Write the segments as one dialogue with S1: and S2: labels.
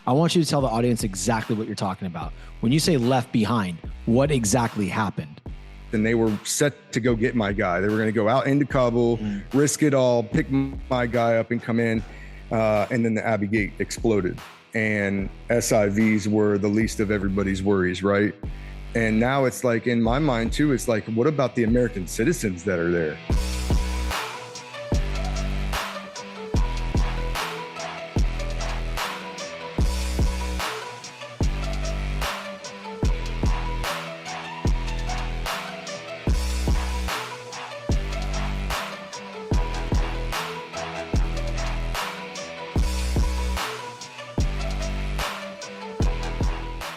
S1: I want you to tell the audience exactly what you're talking about. When you say left behind, what exactly happened?
S2: And they were set to go get my guy. They were going to go out into Kabul, risk it all, pick my guy up and come in. And then the Abbey Gate exploded. And SIVs were the least of everybody's worries, right? And now it's like, in my mind too, it's like, what about the American citizens that are there?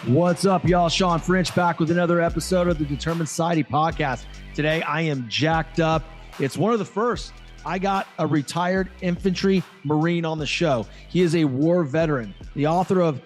S1: What's up, y'all? Sean French back with another episode of the Determined Society podcast. Today, I am jacked up. It's one of the first. I got a retired infantry Marine on the show. He is a war veteran, the author of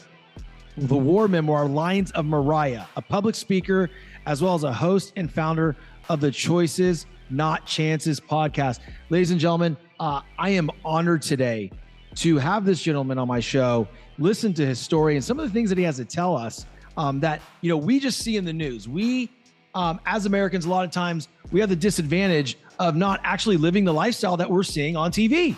S1: the war memoir, Lines of Moriah, a public speaker, as well as a host and founder of the Choices, Not Chances podcast. Ladies and gentlemen, I am honored today to have this gentleman on my show, listen to his story and some of the things that he has to tell us that, you know, we just see in the news. We, as Americans, a lot of times we have the disadvantage of not actually living the lifestyle that we're seeing on TV,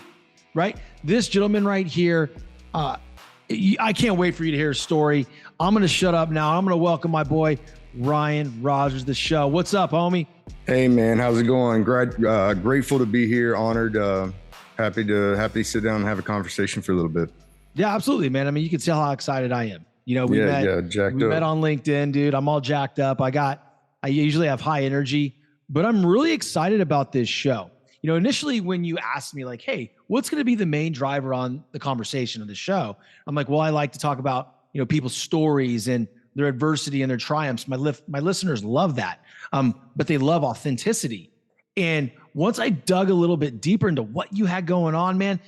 S1: right? This gentleman right here, I can't wait for you to hear his story. I'm going to shut up now. I'm going to welcome my boy, Ryan Rogers, to the show. What's up, homie?
S2: Hey, man. How's it going? Grateful to be here. Honored. Happy to sit down and have a conversation for a little bit.
S1: Yeah, absolutely, man. I mean, you can tell how excited I am. You know, we met on LinkedIn, dude. I'm all jacked up. I usually have high energy, but I'm really excited about this show. You know, initially when you asked me like, hey, what's going to be the main driver on the conversation of the show? I'm like, well, I like to talk about, you know, people's stories and their adversity and their triumphs. My listeners love that. But they love authenticity. And once I dug a little bit deeper into what you had going on, man,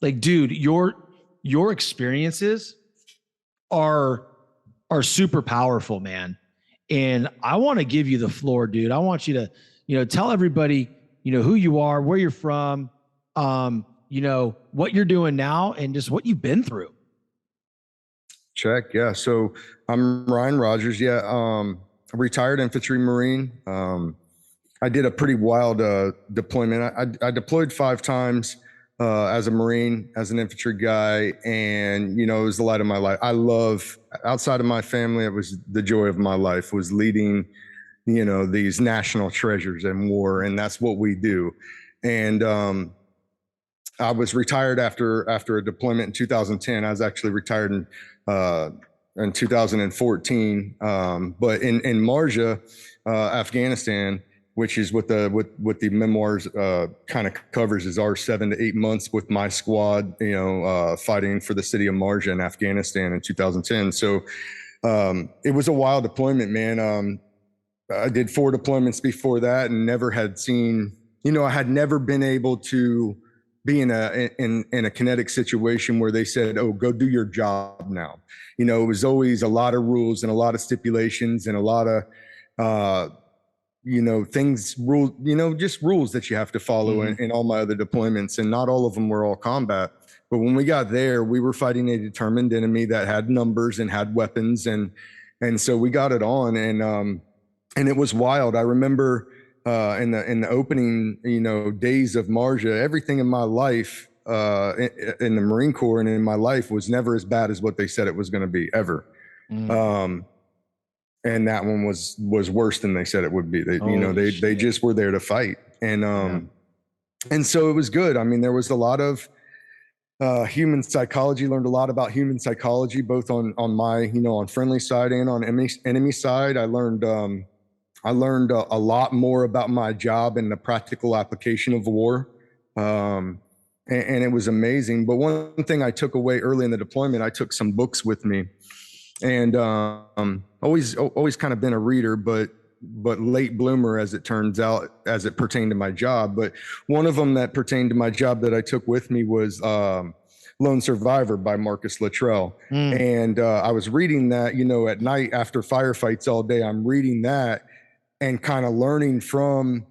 S1: like, dude, your experiences are super powerful, man. And I want to give you the floor, dude. I want you to, you know, tell everybody, you know, who you are, where you're from, you know, what you're doing now, and just what you've been through.
S2: Check. Yeah. So I'm Ryan Rogers. Yeah. A retired infantry Marine. I did a pretty wild deployment. I deployed 5 times as a Marine, as an infantry guy, and you know, it was the light of my life. I love, outside of my family, it was the joy of my life, was leading, you know, these national treasures in war, and that's what we do. And I was retired after a deployment in 2010. I was actually retired in 2014, but in Marja, Afghanistan, which is what the memoirs kind of covers, is our 7 to 8 months with my squad, you know, fighting for the city of Marja in Afghanistan in 2010. So it was a wild deployment, man. I did 4 deployments before that and never had seen, you know, I had never been able to be in a kinetic situation where they said, oh, go do your job now. You know, it was always a lot of rules and a lot of stipulations and a lot of you know, just rules that you have to follow in all my other deployments. And not all of them were all combat. But when we got there, we were fighting a determined enemy that had numbers and had weapons. And so we got it on, and it was wild. I remember in the opening, you know, days of Marja, everything in my life, in the Marine Corps and in my life, was never as bad as what they said it was going to be, ever. And that one was worse than they said it would be. They just were there to fight. And so it was good. I mean, there was a lot of human psychology, learned a lot about human psychology, both on my, you know, on friendly side and on enemy side. I learned a lot more about my job and the practical application of war. And it was amazing. But one thing I took away early in the deployment, I took some books with me. And always kind of been a reader, but late bloomer, as it turns out, as it pertained to my job. But one of them that pertained to my job that I took with me was Lone Survivor by Marcus Luttrell. And I was reading that, you know, at night after firefights all day. I'm reading that and kind of learning from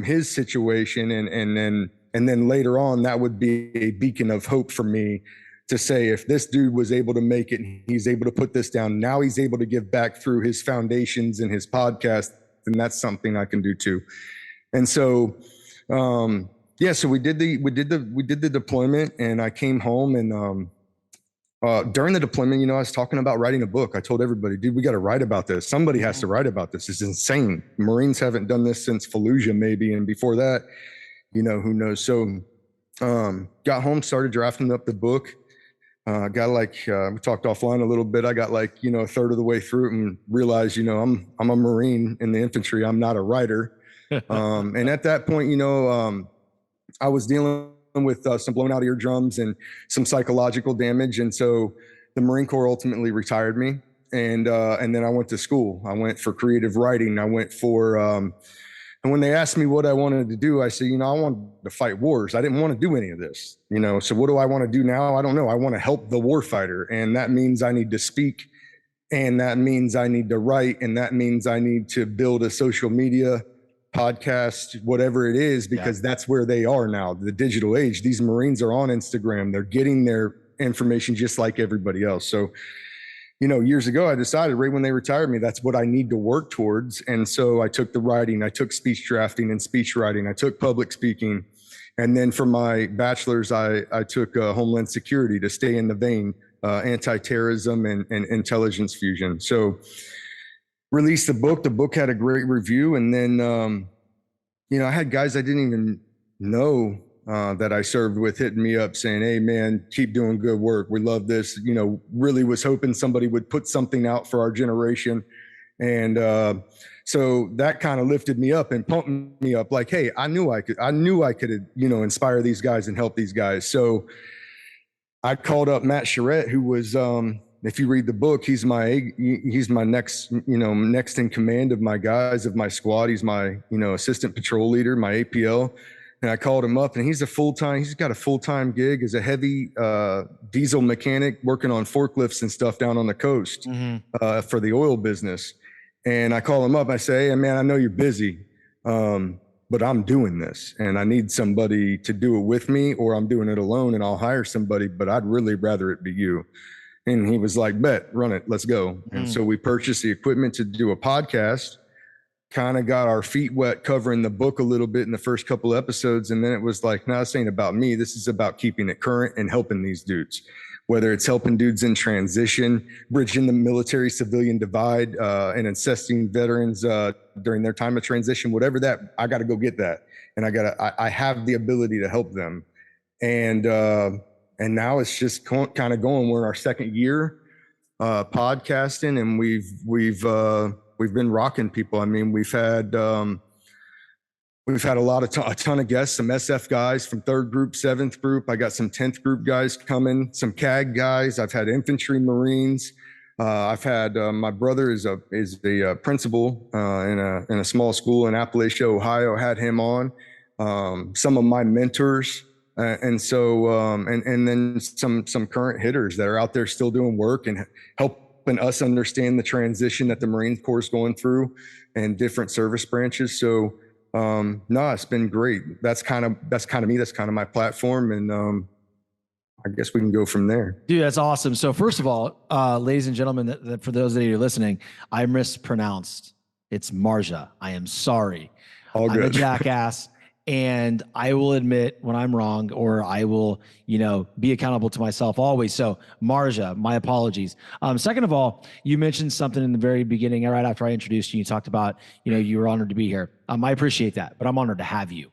S2: his situation, and then later on, that would be a beacon of hope for me to say, if this dude was able to make it, and he's able to put this down, now he's able to give back through his foundations and his podcast, and that's something I can do too. And so, so we did the deployment, and I came home, and during the deployment, I was talking about writing a book. I told everybody, dude, we got to write about this. Somebody has to write about this. It's insane. Marines haven't done this since Fallujah, maybe. And before that, who knows? So, got home, started drafting up the book. Got we talked offline a little bit. I got a third of the way through it and realized, I'm a Marine in the infantry. I'm not a writer. And at that point, I was dealing with some blown out eardrums and some psychological damage. And so the Marine Corps ultimately retired me. And then I went to school. I went for creative writing. I went for, and when they asked me what I wanted to do, I said, I wanted to fight wars. I didn't want to do any of this, so what do I want to do now? I don't know. I want to help the warfighter. And that means I need to speak. And that means I need to write. And that means I need to build a social media podcast, whatever it is, because that's where they are now, the digital age. These Marines are on Instagram. They're getting their information just like everybody else. So, years ago, I decided right when they retired me, that's what I need to work towards. And so I took the writing, I took speech drafting and speech writing, I took public speaking. And then for my bachelor's, I took Homeland Security to stay in the vein, anti-terrorism and intelligence fusion. So released the book. The book had a great review. And then, I had guys I didn't even know that I served with hitting me up saying, hey, man, keep doing good work. We love this. Really was hoping somebody would put something out for our generation. And so that kind of lifted me up and pumped me up like, hey, I knew I could, inspire these guys and help these guys. So I called up Matt Charette, who was, if you read the book, he's my next in command of my guys, of my squad. He's my, assistant patrol leader, my APL. And I called him up, and he's got a full-time gig as a heavy diesel mechanic working on forklifts and stuff down on the coast for the oil business. And I call him up. I say, hey, man, I know you're busy, but I'm doing this, and I need somebody to do it with me, or I'm doing it alone, and I'll hire somebody, but I'd really rather it be you. And he was like, bet, run it, let's go. And so we purchased the equipment to do a podcast, kind of got our feet wet covering the book a little bit in the first couple of episodes. And then it was like, no, this ain't about me. This is about keeping it current and helping these dudes, whether it's helping dudes in transition, bridging the military civilian divide, and assisting veterans during their time of transition, whatever that, I got to go get that. And I have the ability to help them. And now it's just kind of going. We're in our second year podcasting, and we've been rocking people. I mean, we've had a ton of guests, some SF guys from 3rd group, 7th group. I got some 10th group guys coming, some CAG guys. I've had infantry Marines. I've had my brother is a principal in a small school in Appalachia, Ohio. Had him on. Some of my mentors. And then some current hitters that are out there still doing work and helping us understand the transition that the Marine Corps is going through and different service branches. So, it's been great. That's kind of me. That's kind of my platform. And, I guess we can go from there.
S1: Dude, that's awesome. So first of all, ladies and gentlemen, for those of you listening, I mispronounced. It's Marja. I am sorry.
S2: All good.
S1: I'm a jackass. And I will admit when I'm wrong, or I will, be accountable to myself always. So Marja, my apologies. Second of all, you mentioned something in the very beginning, right after I introduced you, you talked about, you were honored to be here. I appreciate that, but I'm honored to have you.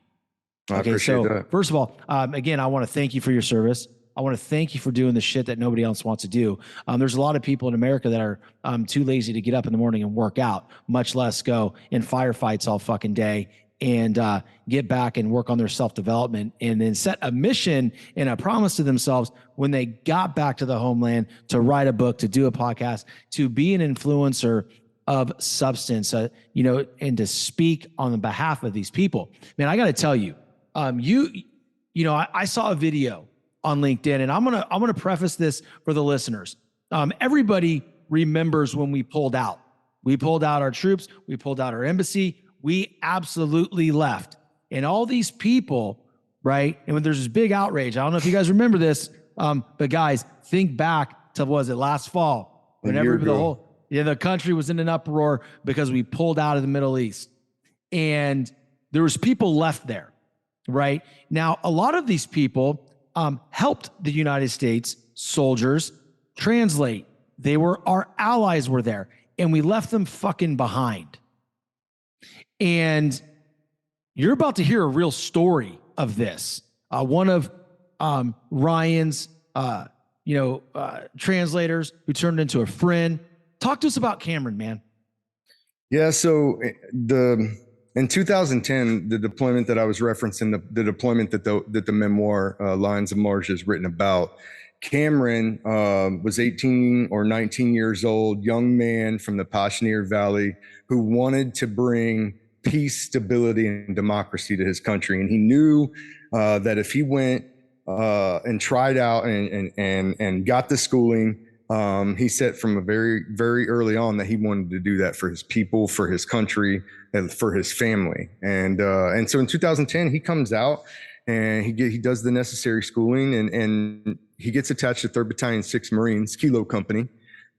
S2: I appreciate that.
S1: First of all, again, I want to thank you for your service. I want to thank you for doing the shit that nobody else wants to do. There's a lot of people in America that are too lazy to get up in the morning and work out, much less go in firefights all fucking day and get back and work on their self-development, and then set a mission and a promise to themselves when they got back to the homeland to write a book, to do a podcast, to be an influencer of substance, and to speak on the behalf of these people. Man, I got to tell you, I saw a video on LinkedIn, and I'm gonna preface this for the listeners. Everybody remembers when we pulled out. We pulled out our troops. We pulled out our embassy. We absolutely left. And all these people, right? And when there's this big outrage, I don't know if you guys remember this, But guys, think back to, was it last fall? Whenever the country was in an uproar because we pulled out of the Middle East, and there was people left there, right? Now, a lot of these people helped the United States soldiers translate. Our allies were there, and we left them fucking behind. And you're about to hear a real story of this. One of Ryan's, translators who turned into a friend. Talk to us about Cameron, man.
S2: Yeah. So in 2010, the deployment that I was referencing, the deployment that the memoir Lions of Mars is written about, Cameron was 18 or 19 years old, young man from the Pashnir Valley who wanted to bring peace, stability, and democracy to his country. And he knew that if he went and tried out and got the schooling, he said from a very, very early on that he wanted to do that for his people, for his country, and for his family. And so in 2010, he comes out and he does the necessary schooling, and he gets attached to 3rd Battalion, 6th Marines, Kilo Company.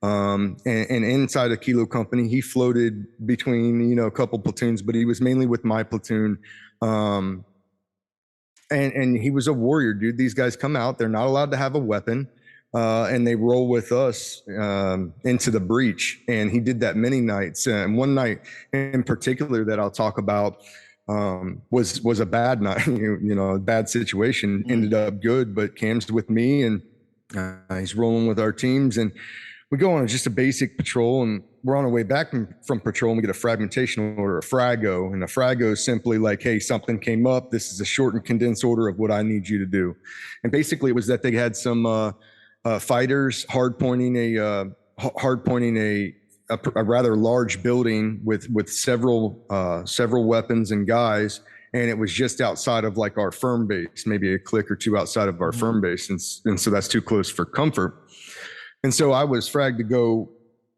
S2: And inside a Kilo Company, he floated between, a couple platoons, but he was mainly with my platoon. And he was a warrior, dude. These guys come out, they're not allowed to have a weapon, and they roll with us into the breach. And he did that many nights. And one night in particular that I'll talk about was a bad night, a bad situation. Ended up good, but Cam's with me, and he's rolling with our teams, and we go on just a basic patrol, and we're on our way back from patrol, and we get a fragmentation order, a frago. And a frago is simply like, hey, something came up. This is a short and condensed order of what I need you to do. And basically it was that they had some fighters hard pointing a rather large building with several weapons and guys. And it was just outside of like our firm base, maybe a click or two outside of our firm base. And so that's too close for comfort. And so I was fragged to go,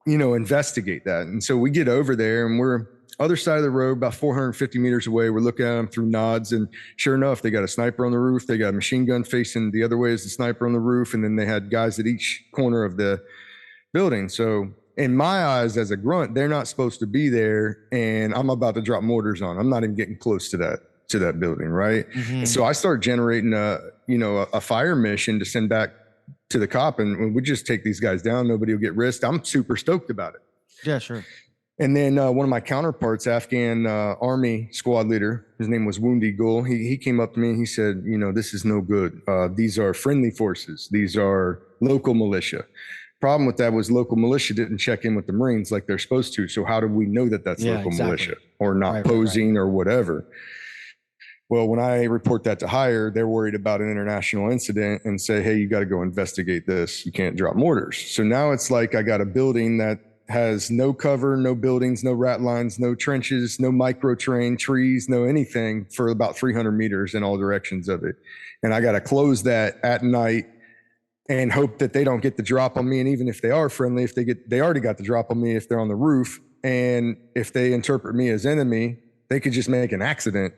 S2: investigate that. And so we get over there, and we're other side of the road, about 450 meters away. We're looking at them through nods, and sure enough, they got a sniper on the roof. They got a machine gun facing the other way as the sniper on the roof. And then they had guys at each corner of the building. So in my eyes, as a grunt, they're not supposed to be there. And I'm about to drop mortars on. I'm not even getting close to that building. Right. Mm-hmm. So I start generating a fire mission to send back to the cop, and we just take these guys down. Nobody will get risked. I'm super stoked about it.
S1: Yeah, sure.
S2: And then one of my counterparts, Afghan Army squad leader, his name was Woundy Gul. He came up to me and he said, this is no good. These are friendly forces. These are local militia. Problem with that was local militia didn't check in with the Marines like they're supposed to. So how do we know that that's local militia or not posing or whatever? Well, when I report that to higher, they're worried about an international incident and say, hey, you got to go investigate this. You can't drop mortars. So now it's like I got a building that has no cover, no buildings, no rat lines, no trenches, no micro terrain, trees, no anything for about 300 meters in all directions of it. And I got to close that at night and hope that they don't get the drop on me. And even if they are friendly, they already got the drop on me if they're on the roof. And if they interpret me as enemy, they could just make an accident.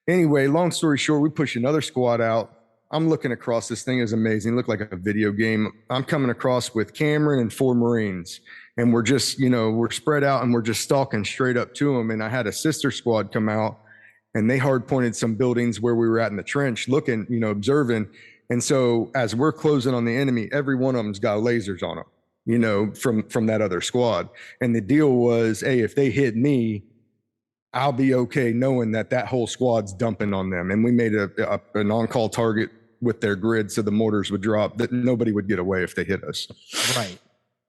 S2: Anyway, long story short, we push another squad out. I'm looking across. This thing is amazing. Looked like a video game. I'm coming across with Cameron and 4 Marines. And we're just, we're spread out and we're just stalking straight up to them. And I had a sister squad come out, and they hard pointed some buildings where we were at in the trench looking, observing. And so as we're closing on the enemy, every one of them's got lasers on them, from that other squad. And the deal was, hey, if they hit me, I'll be okay knowing that whole squad's dumping on them. And we made an on-call target with their grid so the mortars would drop, that nobody would get away if they hit us.
S1: Right.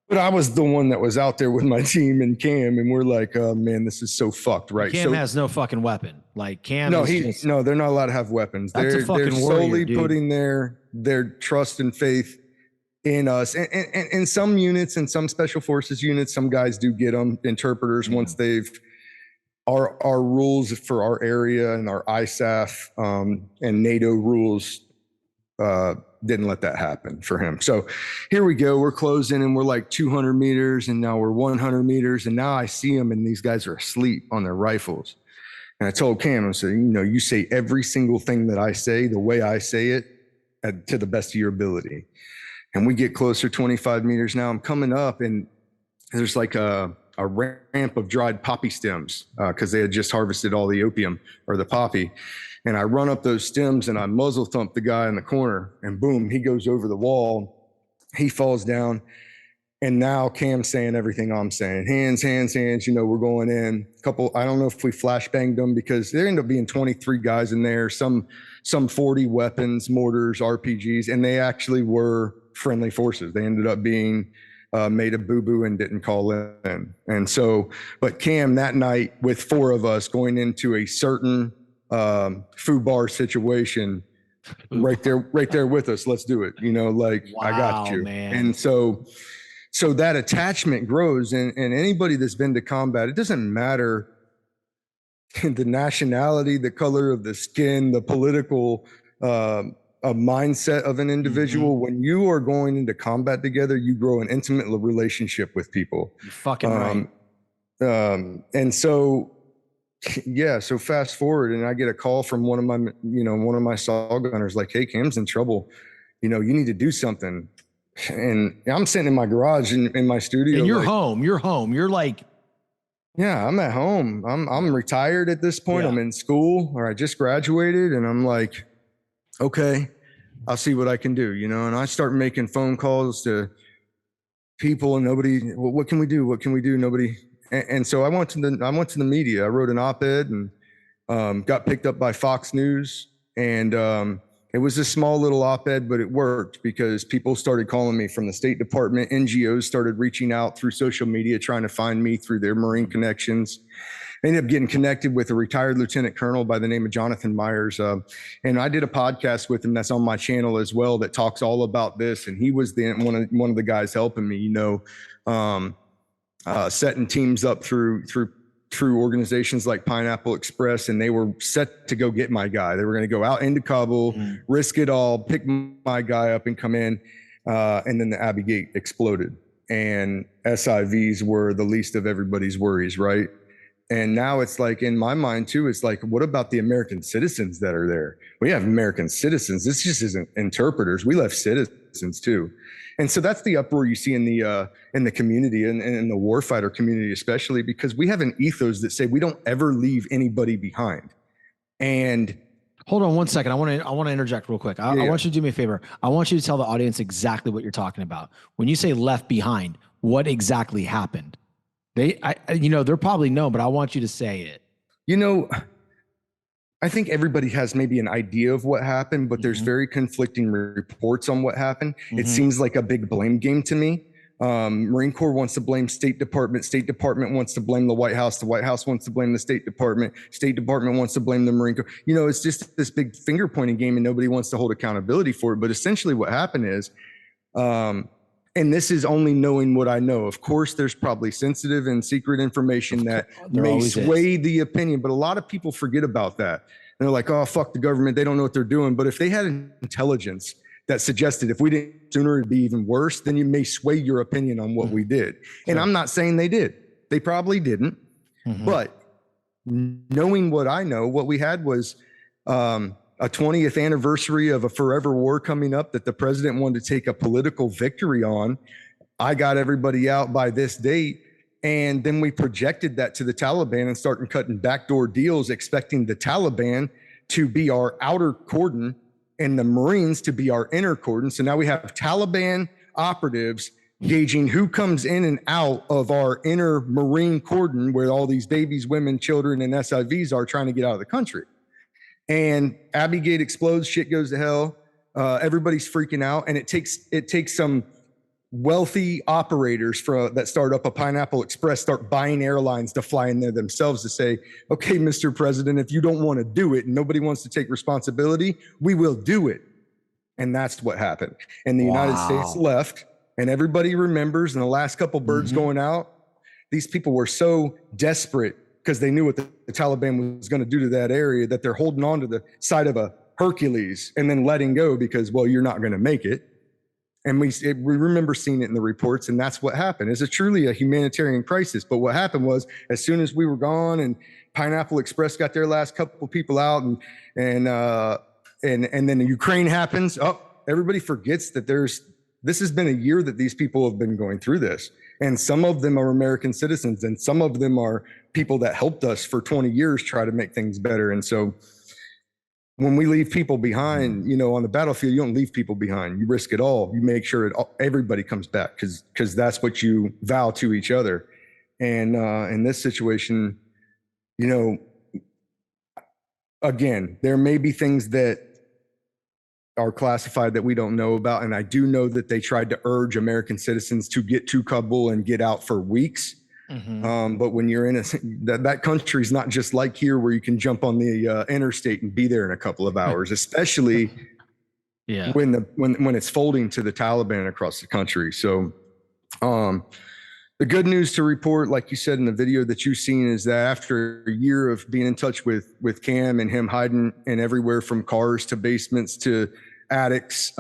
S2: But I was the one that was out there with my team and Cam, and we're like, oh man, this is so fucked, right?
S1: Cam has no fucking weapon. Like Cam
S2: no, they're not allowed to have weapons. They're solely putting their trust and faith in us. And some units and some special forces units, some guys do get them interpreters once they've our rules for our area and our ISAF and NATO rules didn't let that happen for him. So here we go. We're closing and we're like 200 meters and now we're 100 meters. And now I see them and these guys are asleep on their rifles. And I told Cam, I said, you say every single thing that I say, the way I say it, to the best of your ability. And we get closer, 25 meters now. I'm coming up, and there's like a ramp of dried poppy stems because they had just harvested all the opium or the poppy. And I run up those stems and I muzzle thump the guy in the corner, and boom, he goes over the wall. He falls down. And now Cam's saying everything I'm saying. Hands, hands, hands, we're going in. I don't know if we flashbanged them, because there ended up being 23 guys in there, some 40 weapons, mortars, RPGs, and they actually were friendly forces. They ended up being made a boo-boo and didn't call in. And so, but Cam that night with 4 of us going into a certain food bar situation, right there with us. Let's do it. Wow, I got you.
S1: Man.
S2: And so that attachment grows, and anybody that's been to combat, it doesn't matter the nationality, the color of the skin, the political mindset of an individual. Mm-hmm. When you are going into combat together, you grow an intimate relationship with people.
S1: You're fucking right.
S2: And so, yeah, so fast forward, and I get a call from one of my saw gunners, like, hey, Cam's in trouble. You need to do something. And I'm sitting in my garage in my studio.
S1: And you're home. You're like,
S2: yeah, I'm at home. I'm retired at this point. Yeah. I'm in school, or I just graduated, and I'm like, okay, I'll see what I can do, and I start making phone calls to people, and nobody, well, what can we do? What can we do? Nobody. And so I went to the media. I wrote an op-ed and got picked up by Fox News, and it was a small little op-ed, but it worked because people started calling me from the State Department. NGOs started reaching out through social media, trying to find me through their Marine connections. I ended up getting connected with a retired lieutenant colonel by the name of Jonathan Myers. And I did a podcast with him that's on my channel as well that talks all about this. And he was one of the guys helping me, setting teams up through organizations like Pineapple Express, and they were set to go get my guy. They were going to go out into Kabul, risk it all, pick my guy up and come in. And then the Abbey Gate exploded, and SIVs were the least of everybody's worries, right? And now it's like, in my mind too, it's like, what about the American citizens that are there? We have American citizens. This just isn't interpreters. We left citizens too. And so that's the uproar you see in the community and in the warfighter community, especially because we have an ethos that say we don't ever leave anybody behind. And
S1: hold on one second. I want to interject real quick. I want you to do me a favor. I want you to tell the audience exactly what you're talking about. When you say left behind, what exactly happened? They're probably know, but I want you to say it.
S2: I think everybody has maybe an idea of what happened, but there's very conflicting reports on what happened. It seems like a big blame game to me. Marine Corps wants to blame State Department. State Department wants to blame the White House. The White House wants to blame the State Department. State Department wants to blame the Marine Corps. It's just this big finger pointing game, and nobody wants to hold accountability for it. But essentially what happened is, and this is only knowing what I know. Of course, there's probably sensitive and secret information that may sway the opinion, but a lot of people forget about that. And they're like, oh, fuck the government. They don't know what they're doing. But if they had intelligence that suggested if we didn't sooner, it'd be even worse, then you may sway your opinion on what we did. And I'm not saying they did. They probably didn't. But knowing what I know, what we had was a 20th anniversary of a forever war coming up that the president wanted to take a political victory on. I got everybody out by this date. And then we projected that to the Taliban and started cutting backdoor deals, expecting the Taliban to be our outer cordon and the Marines to be our inner cordon. So now we have Taliban operatives gauging who comes in and out of our inner Marine cordon, where all these babies, women, children, and SIVs are trying to get out of the country. And Abbey Gate explodes, shit goes to hell. Everybody's freaking out, and it takes some wealthy operators that start up a Pineapple Express, start buying airlines to fly in there themselves to say, okay, Mr. President, if you don't want to do it and nobody wants to take responsibility, we will do it. And that's what happened. And the United States left, and everybody remembers in the last couple birds going out, these people were so desperate because they knew what the Taliban was going to do to that area that they're holding on to the side of a Hercules and then letting go because, well, you're not going to make it. And we remember seeing it in the reports, and that's what happened. It's truly a humanitarian crisis. But what happened was, as soon as we were gone and Pineapple Express got their last couple of people out, and then the Ukraine happens, everybody forgets that this has been a year that these people have been going through this. And some of them are American citizens, and some of them are people that helped us for 20 years try to make things better. And so when we leave people behind, on the battlefield, you don't leave people behind. You risk it all. You make sure everybody comes back because that's what you vow to each other. And in this situation, again, there may be things that are classified that we don't know about. And I do know that they tried to urge American citizens to get to Kabul and get out for weeks. Mm-hmm. But when you're in that country's not just like here where you can jump on the interstate and be there in a couple of hours, especially when it's folding to the Taliban across the country. So the good news to report, like you said in the video that you've seen, is that after a year of being in touch with Cam and him hiding in everywhere from cars to basements to attics,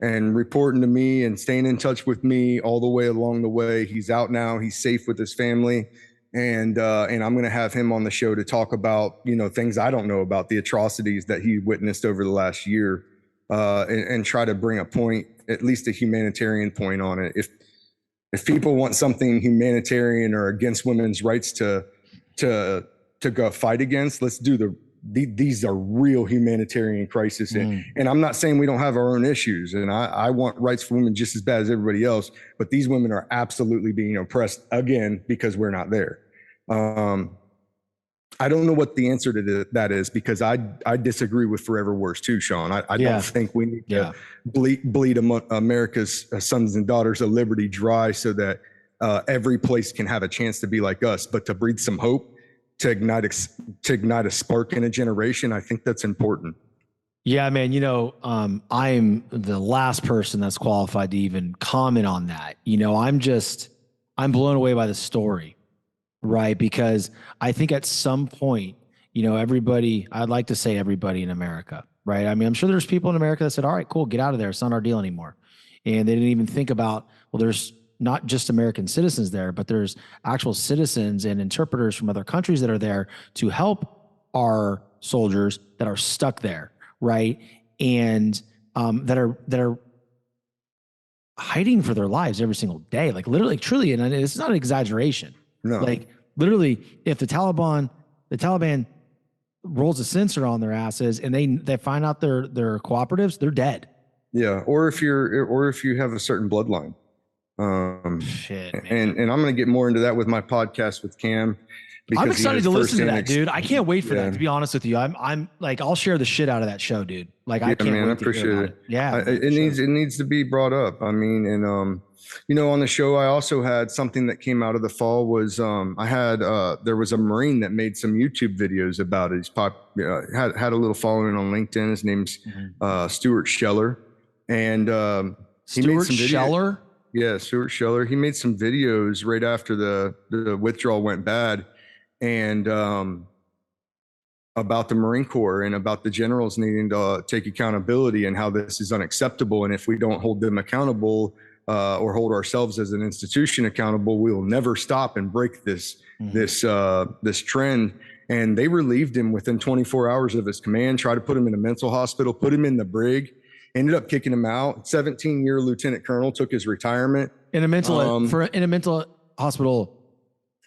S2: and reporting to me and staying in touch with me all the way along the way, he's out now. He's safe with his family, and I'm going to have him on the show to talk about things I don't know about, the atrocities that he witnessed over the last year, and try to bring a point, at least a humanitarian point on it. If people want something humanitarian or against women's rights to go fight against, let's do these are real humanitarian crises. And I'm not saying we don't have our own issues. And I want rights for women just as bad as everybody else, but these women are absolutely being oppressed again because we're not there. I don't know what the answer to that is, because I disagree with Forever Wars too, Sean. I don't think we need to bleed America's sons and daughters of liberty dry so that every place can have a chance to be like us, but to breathe some hope, to ignite a spark in a generation. I think that's important.
S1: Yeah, man. I'm the last person that's qualified to even comment on that. I'm blown away by the story. Right. Because I think at some point, everybody, I'd like to say everybody in America, right? I mean, I'm sure there's people in America that said, all right, cool, get out of there. It's not our deal anymore. And they didn't even think about, well, there's not just American citizens there, but there's actual citizens and interpreters from other countries that are there to help our soldiers that are stuck there. Right. And that are hiding for their lives every single day, like literally, truly. And it's not an exaggeration. No. Like literally, if the Taliban rolls a sensor on their asses and they find out they're cooperatives, they're dead.
S2: Yeah, or if you have a certain bloodline.
S1: Shit,
S2: man. And I'm going to get more into that with my podcast with Cam.
S1: I'm excited to listen to that, dude. I can't wait for that. To be honest with you, I'm like, I'll share the shit out of that show, dude. Like, I can't wait to hear it. Yeah,
S2: it needs to be brought up. I mean, and on the show, I also had something that came out of the fall was there was a Marine that made some YouTube videos about it. He's had a little following on LinkedIn. His name's Stuart Scheller, and
S1: Stuart Scheller.
S2: Yeah, Stuart Scheller. He made some videos right after the withdrawal went bad, and about the Marine Corps and about the generals needing to take accountability and how this is unacceptable. And if we don't hold them accountable, or hold ourselves as an institution accountable, we will never stop and break this trend. And they relieved him within 24 hours of his command, tried to put him in a mental hospital, put him in the brig, ended up kicking him out. 17-year lieutenant colonel took his retirement
S1: in a mental hospital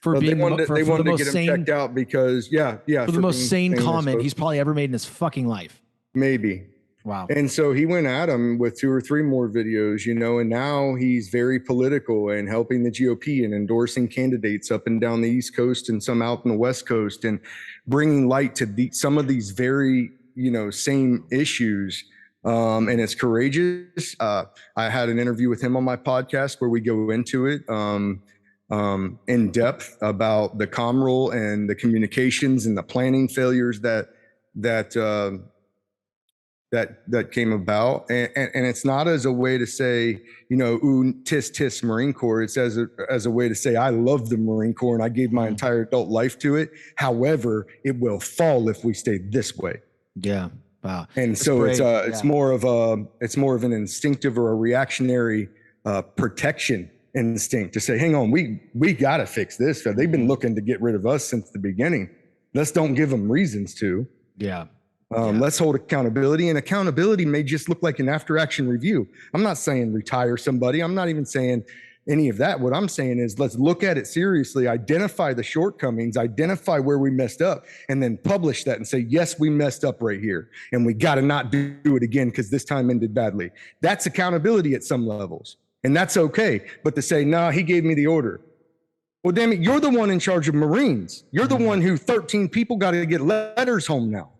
S1: for being
S2: they wanted to get him checked out because
S1: for the most sane comment he's probably ever made in his fucking life.
S2: Maybe.
S1: Wow.
S2: And so he went at him with 2 or 3 more videos, and now he's very political and helping the GOP and endorsing candidates up and down the East Coast and some out in the West Coast and bringing light to some of these very, same issues. And it's courageous. I had an interview with him on my podcast where we go into it in depth about the comm role and the communications and the planning failures that came about. And it's not as a way to say, ooh, tis Marine Corps. It's as a way to say, I love the Marine Corps and I gave my entire adult life to it. However, it will fall if we stay this way.
S1: Yeah. Wow.
S2: And that's so great. It's more of an instinctive or a reactionary protection instinct to say, hang on, we got to fix this. They've been looking to get rid of us since the beginning. Let's don't give them reasons to.
S1: Yeah.
S2: Let's hold accountability, and accountability may just look like an after action review. I'm not saying retire somebody. I'm not even saying any of that. What I'm saying is let's look at it seriously, identify the shortcomings, identify where we messed up, and then publish that and say, yes, we messed up right here. And we got to not do it again because this time ended badly. That's accountability at some levels. And that's okay. But to say, nah, he gave me the order. Well, damn it, you're the one in charge of Marines. You're the one who 13 people got to get letters home now.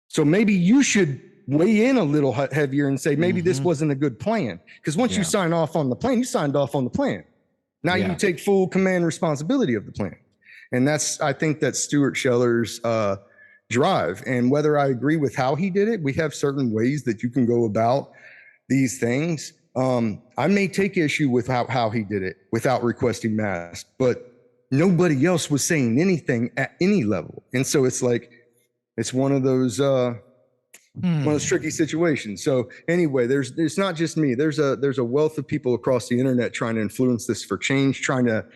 S2: So maybe you should weigh in a little heavier and say, maybe this wasn't a good plan. Because once you sign off on the plan, you signed off on the plan. Now you take full command responsibility of the plan. And I think that's Stuart Scheller's drive. And whether I agree with how he did it, we have certain ways that you can go about these things. I may take issue with how he did it without requesting masks, but nobody else was saying anything at any level. And so it's like, it's one of those tricky situations. So anyway, it's not just me. There's a wealth of people across the internet trying to influence this for change, trying to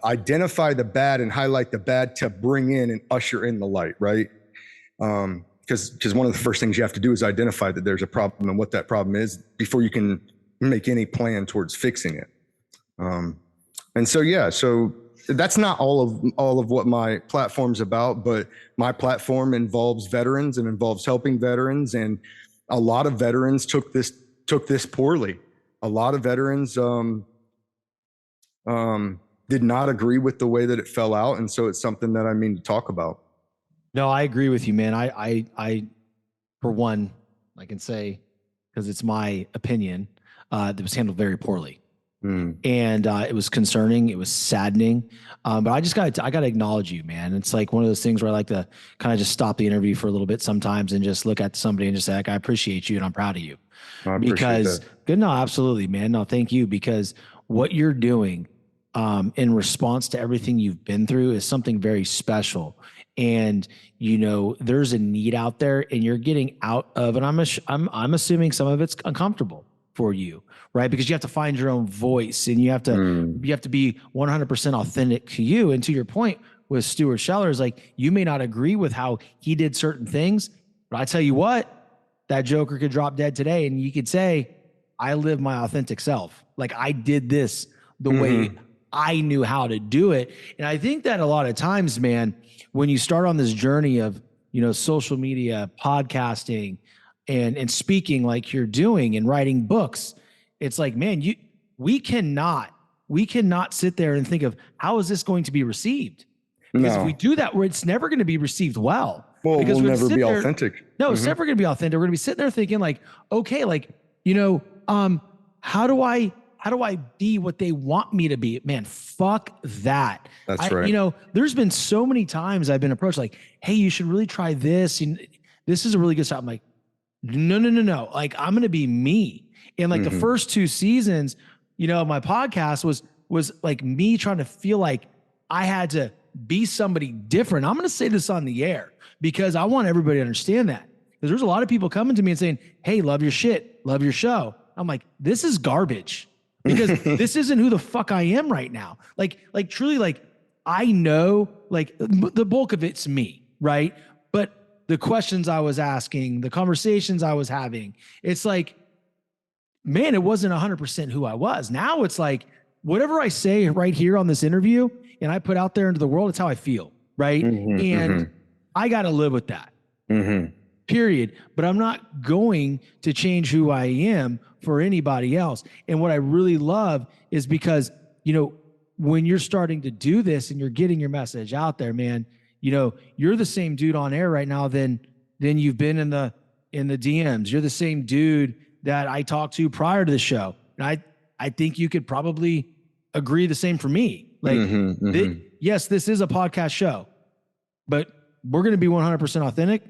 S2: identify the bad and highlight the bad to bring in and usher in the light, right? Because one of the first things you have to do is identify that there's a problem and what that problem is before you can make any plan towards fixing it. And so that's not all of what my platform's about, but my platform involves veterans and involves helping veterans. And a lot of veterans took this poorly. A lot of veterans did not agree with the way that it fell out. And so it's something that I mean to talk about.
S1: No, I agree with you, man. I for one, I can say, because it's my opinion, that was handled very poorly. And it was concerning. It was saddening. But I got to acknowledge you, man. It's like one of those things where I like to kind of just stop the interview for a little bit sometimes and just look at somebody and just say, like, I appreciate you and I'm proud of you.
S2: I appreciate that.
S1: Good. No, absolutely, man. No, thank you. Because what you're doing in response to everything you've been through is something very special. And, you know, there's a need out there and you're getting out of, and I'm assuming some of it's uncomfortable for you, right? Because you have to find your own voice and you have to be 100% authentic to you. And to your point with Stuart Scheller, is like, you may not agree with how he did certain things, but I tell you what, that joker could drop dead today and you could say, I live my authentic self. Like, I did this the way I knew how to do it. And I think that a lot of times, man, when you start on this journey of, you know, social media, podcasting, and speaking like you're doing and writing books, it's like, man, we cannot sit there and think of how is this going to be received? Because if we do that, it's never going to be received well.
S2: Well,
S1: because
S2: we'll never be authentic.
S1: No, it's never going to be authentic. We're going to be sitting there thinking like, okay, like, you know, how do I be what they want me to be? Man, fuck that.
S2: That's right.
S1: You know, there's been so many times I've been approached like, hey, you should really try this. And this is a really good stuff. I'm like, no. Like, I'm going to be me. And like the first 2 seasons, you know, my podcast was like me trying to feel like I had to be somebody different. I'm going to say this on the air because I want everybody to understand that. Because there's a lot of people coming to me and saying, hey, love your shit, love your show. I'm like, this is garbage because this isn't who the fuck I am right now. Like truly, like, I know like the bulk of it's me, right? But the questions I was asking, the conversations I was having, it's like, man, it wasn't 100% who I was. Now it's like, whatever I say right here on this interview and I put out there into the world, it's how I feel, right? I got to live with that, period. But I'm not going to change who I am for anybody else. And what I really love is because, you know, when you're starting to do this and you're getting your message out there, man, you know, you're the same dude on air right now than you've been in the DMs. You're the same dude that I talked to prior to the show. And I think you could probably agree the same for me. Like, yes, this is a podcast show, but we're going to be 100% authentic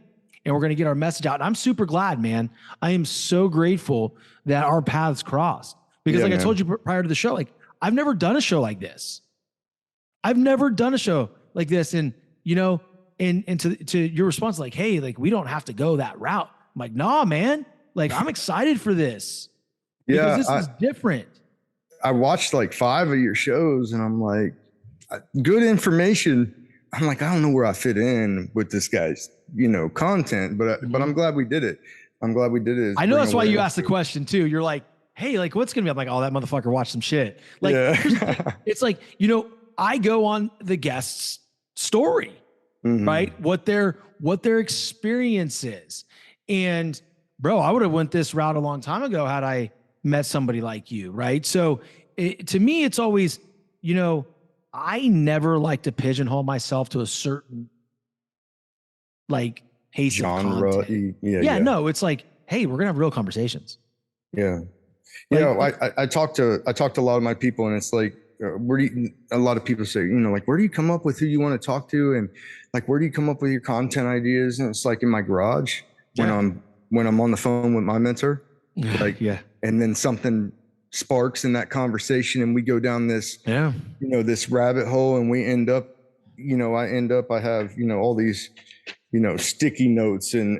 S1: and we're going to get our message out. And I'm super glad, man. I am so grateful that our paths crossed because I told you prior to the show, like, I've never done a show like this. I've never done a show like this. And, you know, and to your response, like, hey, like, we don't have to go that route. I'm like, nah, man, like, I'm excited for this because this is different.
S2: I watched like 5 of your shows and I'm like, good information, I'm like, I don't know where I fit in with this guy's, content, but I'm glad we did it. I'm glad we did it.
S1: I know that's why you asked the question too. You're like, hey, like what's going to be? I'm like, oh, that motherfucker watched some shit. Like,
S2: yeah.
S1: it's like, I go on the guest's story, right? What their experience is. And bro, I would have went this route a long time ago had I met somebody like you, right? So to me, it's always, I never like to pigeonhole myself to a certain like
S2: genre.
S1: No, it's like, hey, we're gonna have real conversations.
S2: Yeah. I talked to a lot of my people, and it's like, a lot of people say, like, where do you come up with who you want to talk to? And like, where do you come up with your content ideas? And it's like in my garage when I'm on the phone with my mentor, and then something sparks in that conversation and we go down this, this rabbit hole, and we end up, I have, all these, sticky notes and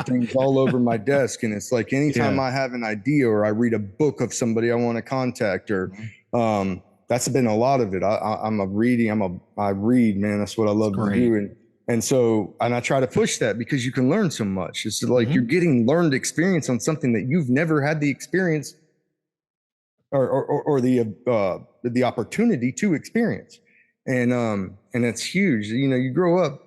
S2: things all over my desk. And it's like, anytime I have an idea or I read a book of somebody I want to contact, or, that's been a lot of it. I read, man. That's what I love to do. And so I try to push that because you can learn so much. It's like you're getting learned experience on something that you've never had the experience or the opportunity to experience. And it's huge. You grow up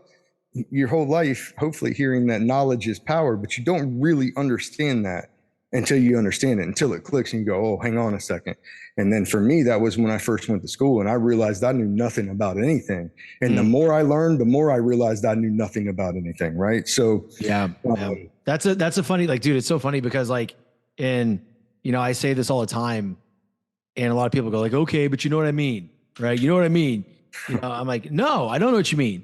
S2: your whole life, hopefully hearing that knowledge is power, but you don't really understand that until you understand it, until it clicks and you go, oh, hang on a second. And then for me, that was when I first went to school and I realized I knew nothing about anything. And the more I learned, the more I realized I knew nothing about anything. Right. So
S1: that's a funny, like, dude, it's so funny because like, I say this all the time and a lot of people go like, okay, but you know what I mean? Right. You know what I mean? I'm like, no, I don't know what you mean.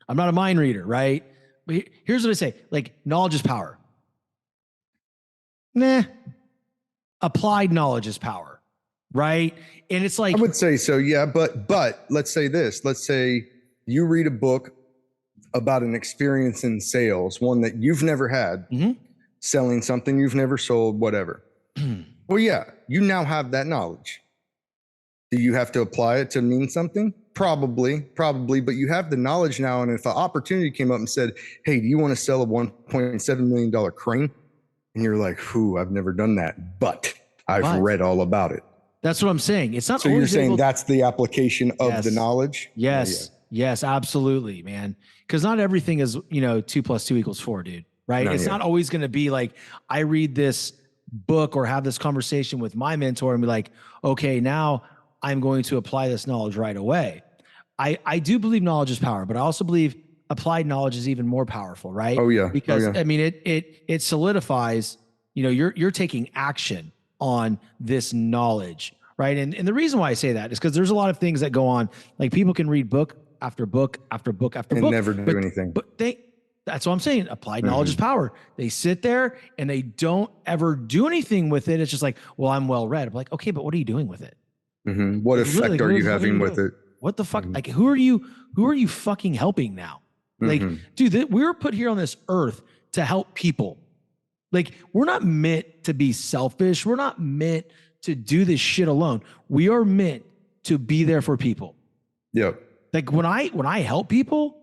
S1: I'm not a mind reader. Right. But here's what I say, like, knowledge is power. Nah, applied knowledge is power, right? And it's like,
S2: I would say so, yeah. But let's say this. Let's say you read a book about an experience in sales, one that you've never had, selling something you've never sold, whatever. Well, yeah, you now have that knowledge. Do you have to apply it to mean something? Probably, but you have the knowledge now. And if an opportunity came up and said, hey, do you want to sell a $1.7 million crane? And you're like, I've never done that, but I've read all about it.
S1: That's what I'm saying. It's not.
S2: So you're saying that's the application of the knowledge?
S1: Yes. Yes, absolutely, man. Because not everything is, 2 + 2 = 4, dude. Right. It's not always going to be like, I read this book or have this conversation with my mentor and be like, okay, now I'm going to apply this knowledge right away. I do believe knowledge is power, but I also believe applied knowledge is even more powerful, right?
S2: Oh yeah.
S1: Because I mean, it solidifies, you're taking action on this knowledge, right? And the reason why I say that is because there's a lot of things that go on. Like people can read book after book after book after book,
S2: never do anything.
S1: But that's what I'm saying. Applied knowledge is power. They sit there and they don't ever do anything with it. It's just like, well, I'm well read. I'm like, okay, but what are you doing with it?
S2: What effect are you having with it?
S1: What the fuck? Like, who are you fucking helping now? Like, dude, we were put here on this earth to help people. Like, we're not meant to be selfish. We're not meant to do this shit alone. We are meant to be there for people.
S2: Yep.
S1: Like when I help people,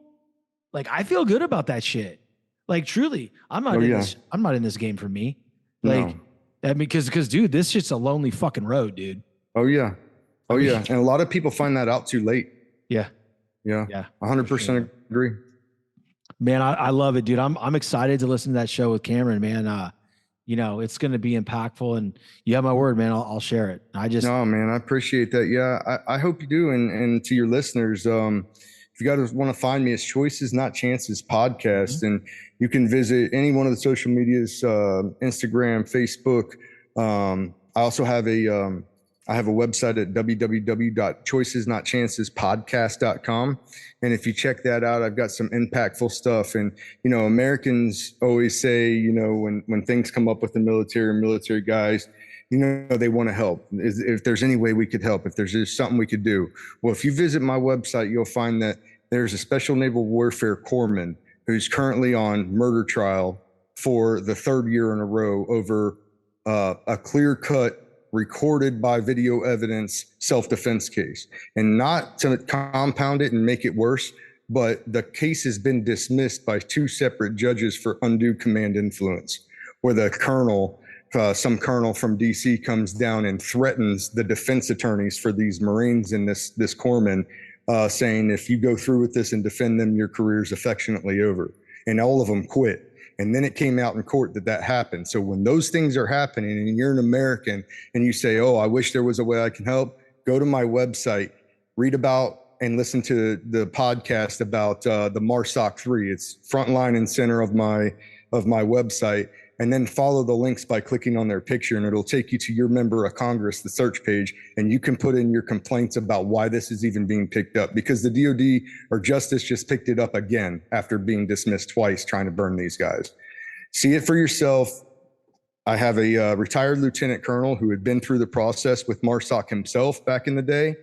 S1: like I feel good about that shit. Like truly, I'm not in this game for me. Like, I mean, because dude, this shit's a lonely fucking road, dude.
S2: Oh yeah. Oh yeah. And a lot of people find that out too late.
S1: Yeah.
S2: Yeah. Yeah. 100% agree.
S1: Man, I love it, dude. I'm excited to listen to that show with Cameron, man. It's going to be impactful, and you have my word, man. I'll share it.
S2: No, man, I appreciate that. Yeah. I hope you do. And to your listeners, if you guys want to find me, it's Choices Not Chances podcast, and you can visit any one of the social medias, Instagram, Facebook. I also have I have a website at www.choicesnotchancespodcast.com. And if you check that out, I've got some impactful stuff. And, Americans always say, when things come up with the military guys, they want to help. If there's any way we could help, if there's just something we could do. Well, if you visit my website, you'll find that there's a Special Naval Warfare Corpsman who's currently on murder trial for the third year in a row over a clear-cut, recorded by video evidence self-defense case. And not to compound it and make it worse, but the case has been dismissed by 2 separate judges for undue command influence, where the colonel, some colonel from DC comes down and threatens the defense attorneys for these Marines and this corpsman, saying, if you go through with this and defend them, your career's affectionately over. And all of them quit. And then it came out in court that happened. So when those things are happening and you're an American and you say, oh, I wish there was a way I can help, go to my website, read about and listen to the podcast about the MARSOC 3. It's front line and center of my website. And then follow the links by clicking on their picture, and it'll take you to your member of Congress, the search page, and you can put in your complaints about why this is even being picked up, because the DOD or Justice just picked it up again after being dismissed twice trying to burn these guys. See it for yourself. I have a retired lieutenant colonel who had been through the process with MARSOC himself back in the day,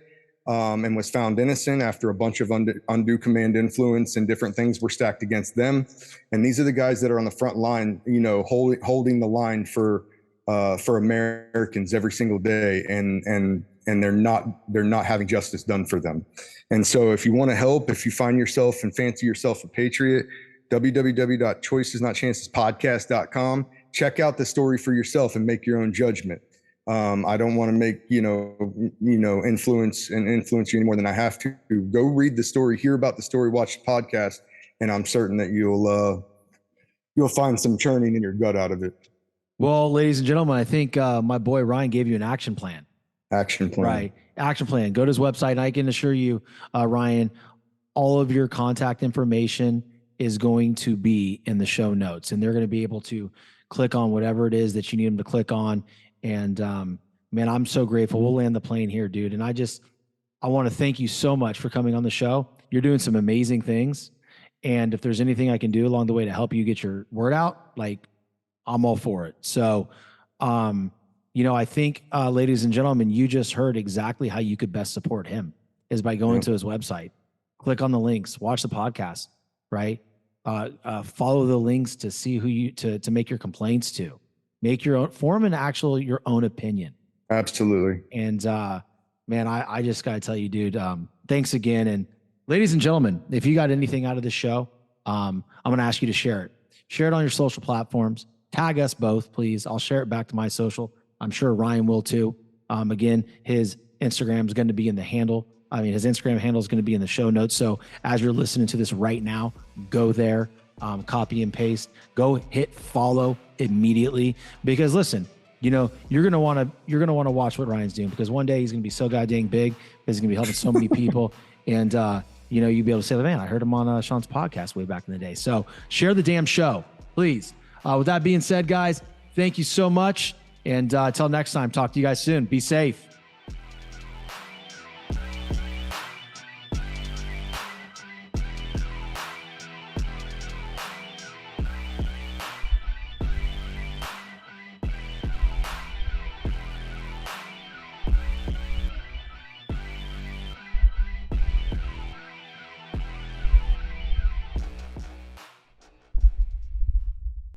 S2: and was found innocent after a bunch of undue command influence and different things were stacked against them. And these are the guys that are on the front line, you know, holding the line for Americans every single day, and they're not having justice done for them. And so if you want to help, if you find yourself and fancy yourself a patriot, www.choicesnotchancespodcast.com. Check out the story for yourself and make your own judgment. I don't want to make, influence you any more than I have to. Go read the story, hear about the story, watch the podcast, and I'm certain that you'll find some churning in your gut out of it.
S1: Well, ladies and gentlemen, I think my boy Ryan gave you an action plan.
S2: Action plan.
S1: Right. Action plan. Go to his website, and I can assure you, Ryan, all of your contact information is going to be in the show notes, and they're going to be able to click on whatever it is that you need them to click on. And man, I'm so grateful. We'll land the plane here, dude. And I want to thank you so much for coming on the show. You're doing some amazing things. And if there's anything I can do along the way to help you get your word out, like, I'm all for it. So, I think, ladies and gentlemen, you just heard exactly how you could best support him is by going to his website, click on the links, watch the podcast, right? Follow the links to see who to make your complaints to. Make your own, form your own opinion.
S2: Absolutely.
S1: And man, I just got to tell you, dude, thanks again. And ladies and gentlemen, if you got anything out of this show, I'm going to ask you to share it. Share it on your social platforms. Tag us both, please. I'll share it back to my social. I'm sure Ryan will too. Again, his Instagram is going to be in the handle. His Instagram handle is going to be in the show notes. So as you're listening to this right now, go there, copy and paste, go hit follow immediately, because listen, you're going to want to watch what Ryan's doing, because one day he's going to be so goddamn big because he's going to be helping so many people. And, you'll be able to say, man, I heard him on Sean's podcast way back in the day. So share the damn show, please. With that being said, guys, thank you so much. And until next time, talk to you guys soon. Be safe.